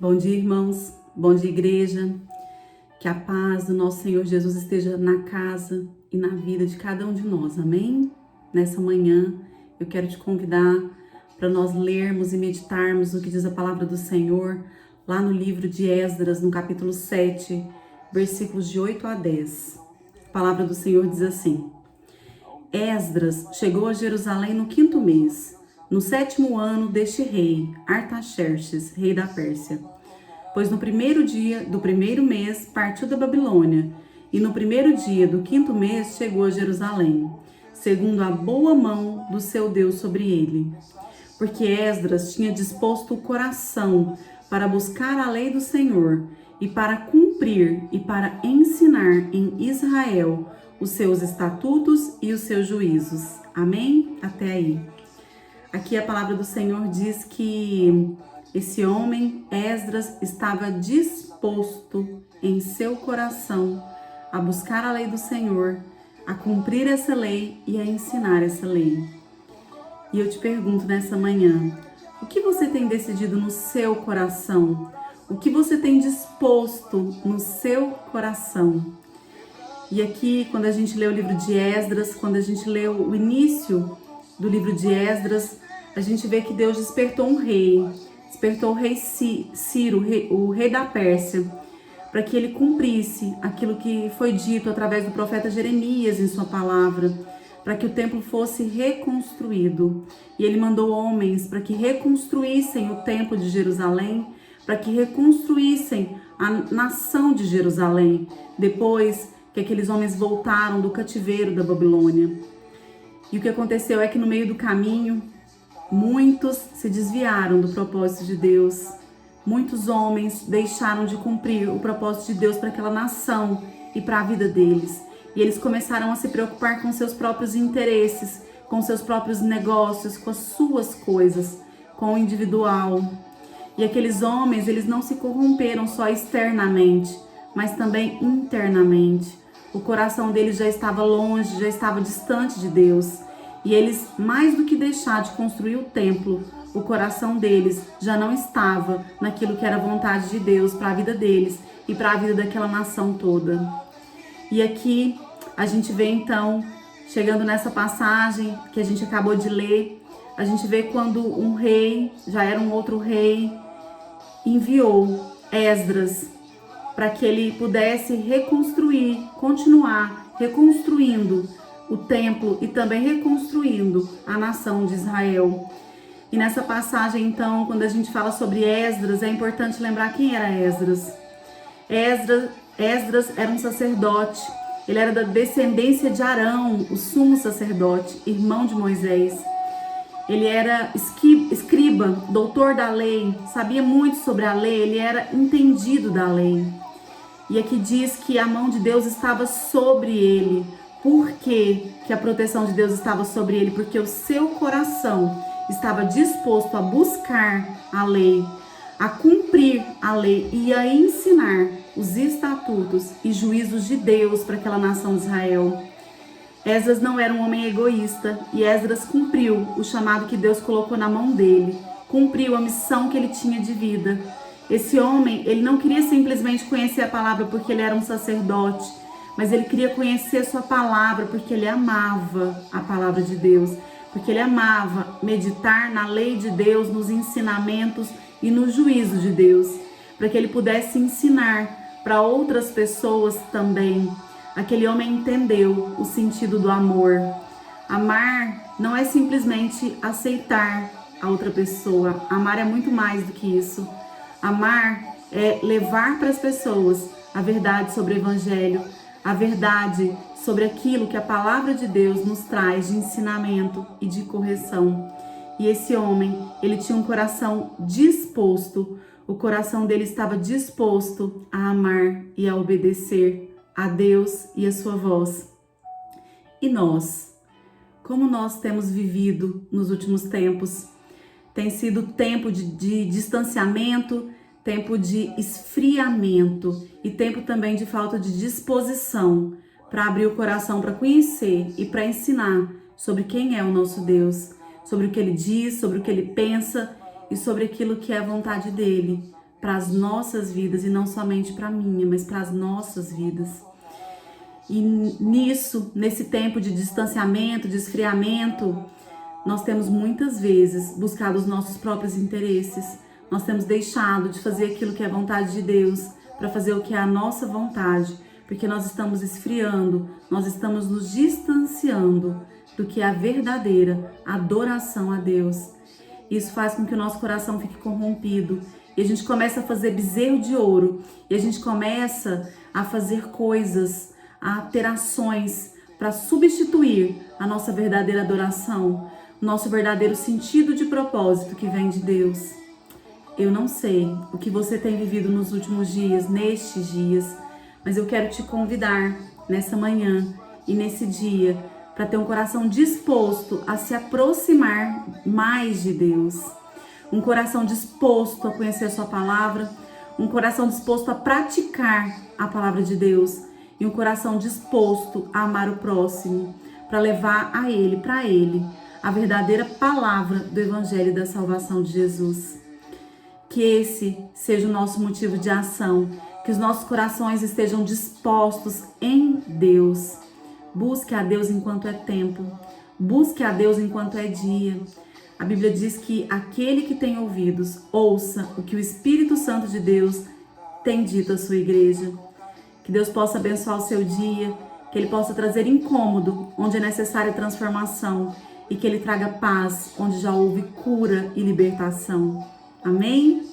Bom dia, irmãos. Bom dia, igreja. Que a paz do nosso Senhor Jesus esteja na casa e na vida de cada um de nós. Amém? Nessa manhã, eu quero te convidar para nós lermos e meditarmos o que diz a palavra do Senhor lá no livro de Esdras, no capítulo 7, versículos de 8 a 10. A palavra do Senhor diz assim: Esdras chegou a Jerusalém no 5º mês, no 7º ano deste rei, Artaxerxes, rei da Pérsia. Pois no primeiro dia do primeiro mês partiu da Babilônia, e no primeiro dia do 5º mês chegou a Jerusalém, segundo a boa mão do seu Deus sobre ele. Porque Esdras tinha disposto o coração para buscar a lei do Senhor, e para cumprir e para ensinar em Israel os seus estatutos e os seus juízos. Amém? Até aí. Aqui a palavra do Senhor diz que esse homem, Esdras, estava disposto em seu coração a buscar a lei do Senhor, a cumprir essa lei e a ensinar essa lei. E eu te pergunto nessa manhã, o que você tem decidido no seu coração? O que você tem disposto no seu coração? E aqui, quando a gente lê o livro de Esdras, quando a gente lê o início do livro de Esdras, a gente vê que Deus despertou um rei, despertou o rei Ciro, o rei da Pérsia, para que ele cumprisse aquilo que foi dito através do profeta Jeremias em sua palavra, para que o templo fosse reconstruído. E ele mandou homens para que reconstruíssem o templo de Jerusalém, para que reconstruíssem a nação de Jerusalém, depois que aqueles homens voltaram do cativeiro da Babilônia. E o que aconteceu é que no meio do caminho, muitos se desviaram do propósito de Deus. Muitos homens deixaram de cumprir o propósito de Deus para aquela nação e para a vida deles. E eles começaram a se preocupar com seus próprios interesses, com seus próprios negócios, com as suas coisas, com o individual. E aqueles homens, eles não se corromperam só externamente, mas também internamente. O coração deles já estava longe, já estava distante de Deus. E eles, mais do que deixar de construir o templo, o coração deles já não estava naquilo que era a vontade de Deus para a vida deles e para a vida daquela nação toda. E aqui a gente vê então, chegando nessa passagem que a gente acabou de ler, a gente vê quando um rei, já era um outro rei, enviou Esdras para que ele pudesse reconstruir, continuar reconstruindo o templo e também reconstruindo a nação de Israel. E nessa passagem, então, quando a gente fala sobre Esdras, é importante lembrar quem era Esdras. Esdras era um sacerdote, ele era da descendência de Arão, o sumo sacerdote, irmão de Moisés. Ele era escriba, doutor da lei, sabia muito sobre a lei, ele era entendido da lei. E aqui diz que a mão de Deus estava sobre ele. Por que a proteção de Deus estava sobre ele? Porque o seu coração estava disposto a buscar a lei, a cumprir a lei e a ensinar os estatutos e juízos de Deus para aquela nação de Israel. Esdras não era um homem egoísta e Esdras cumpriu o chamado que Deus colocou na mão dele, cumpriu a missão que ele tinha de vida. Esse homem, ele não queria simplesmente conhecer a palavra porque ele era um sacerdote, mas ele queria conhecer a sua palavra porque ele amava a palavra de Deus, porque ele amava meditar na lei de Deus, nos ensinamentos e no juízo de Deus, para que ele pudesse ensinar para outras pessoas também. Aquele homem entendeu o sentido do amor. Amar não é simplesmente aceitar a outra pessoa. Amar é muito mais do que isso. Amar é levar para as pessoas a verdade sobre o Evangelho, a verdade sobre aquilo que a palavra de Deus nos traz de ensinamento e de correção. E esse homem, ele tinha um coração disposto, o coração dele estava disposto a amar e a obedecer a Deus e a sua voz. E nós? Como nós temos vivido nos últimos tempos? Tem sido tempo de distanciamento, tempo de esfriamento e tempo também de falta de disposição para abrir o coração para conhecer e para ensinar sobre quem é o nosso Deus, sobre o que Ele diz, sobre o que Ele pensa e sobre aquilo que é a vontade dEle para as nossas vidas e não somente para a minha, mas para as nossas vidas. E nesse tempo de distanciamento, de esfriamento, nós temos muitas vezes buscado os nossos próprios interesses. Nós temos deixado de fazer aquilo que é vontade de Deus para fazer o que é a nossa vontade, porque nós estamos esfriando, nós estamos nos distanciando do que é a verdadeira adoração a Deus. Isso faz com que o nosso coração fique corrompido e a gente começa a fazer bezerro de ouro e a gente começa a fazer coisas, a ter ações para substituir a nossa verdadeira adoração, o nosso verdadeiro sentido de propósito que vem de Deus. Eu não sei o que você tem vivido nos últimos dias, nestes dias, mas eu quero te convidar nessa manhã e nesse dia para ter um coração disposto a se aproximar mais de Deus, um coração disposto a conhecer a sua palavra, um coração disposto a praticar a palavra de Deus e um coração disposto a amar o próximo, para levar a Ele, para Ele, a verdadeira palavra do Evangelho da salvação de Jesus. Que esse seja o nosso motivo de ação, que os nossos corações estejam dispostos em Deus. Busque a Deus enquanto é tempo, busque a Deus enquanto é dia. A Bíblia diz que aquele que tem ouvidos, ouça o que o Espírito Santo de Deus tem dito à sua igreja. Que Deus possa abençoar o seu dia, que Ele possa trazer incômodo onde é necessária transformação e que Ele traga paz onde já houve cura e libertação. Amém?